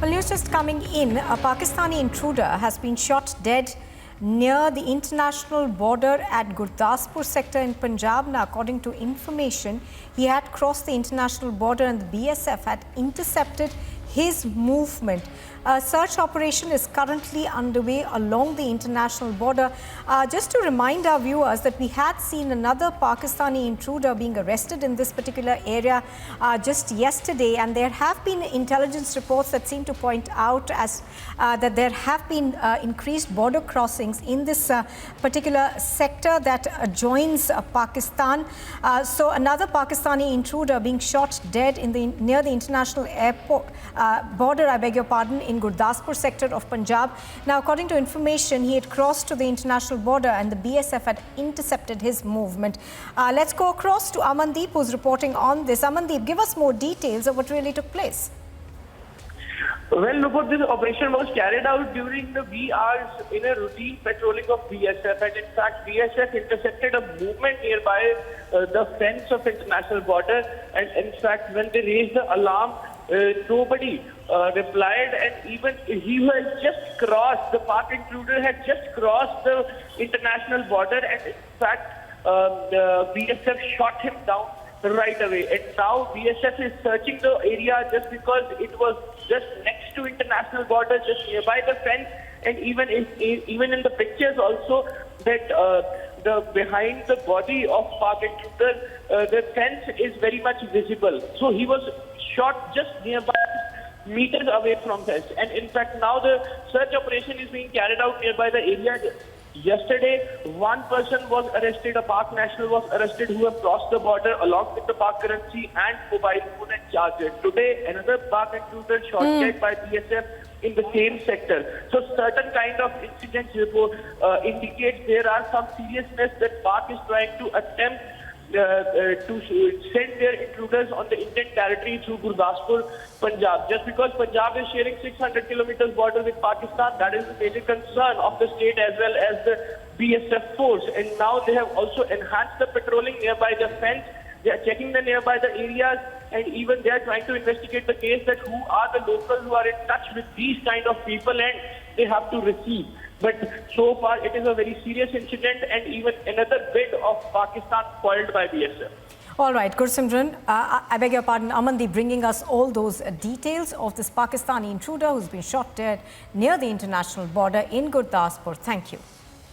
Well, news just coming in. A Pakistani intruder has been shot dead near the international border at Gurdaspur sector in Punjab. Now, according to information, he had crossed the international border and the BSF had intercepted his movement. A search operation is currently underway along the international border. Just to remind our viewers that we had seen another Pakistani intruder being arrested in this particular area just yesterday, and there have been intelligence reports that seem to point out as that there have been increased border crossings in this particular sector that adjoins Pakistan. So another Pakistani intruder being shot dead in near the international airport border, I beg your pardon, in Gurdaspur sector of Punjab. Now, according to information, he had crossed to the international border and the BSF had intercepted his movement. Let's go across to Amandeep, who's reporting on this. Amandeep, give us more details of what really took place. Well, Nupur, this operation was carried out during the wee hours in a routine patrolling of BSF, and in fact, BSF intercepted a movement nearby the fence of international border, and in fact, when they raised the alarm, nobody replied, and even he had just crossed, the Pak intruder had just crossed the international border, and in fact, the BSF shot him down right away. And now BSF is searching the area just because it was just next to international border, just nearby the fence, and even in the pictures also that the behind the body of Pak intruder, the fence is very much visible. So he was shot just nearby, meters away from this, and in fact now the search operation is being carried out nearby the area. Yesterday, one person was arrested, a Pak national was arrested who have crossed the border along with the Pak currency and mobile phone and charger. Today, another Pak intruder shot dead by BSF in the same sector. So certain kind of incidents report indicates there are some seriousness that Pak is trying to attempt to send their intruders on the Indian territory through Gurdaspur, Punjab. Just because Punjab is sharing 600 kilometers border with Pakistan, that is a major concern of the state as well as the BSF force. And now they have also enhanced the patrolling nearby the fence. They are checking the nearby the areas, and even they are trying to investigate the case that who are the locals who are in touch with these kind of people and they have to receive. But so far it is a very serious incident and even another bid of Pakistan spoiled by BSF. All right, Gursimran, I beg your pardon, Amandeep bringing us all those details of this Pakistani intruder who's been shot dead near the international border in Gurdaspur. Thank you.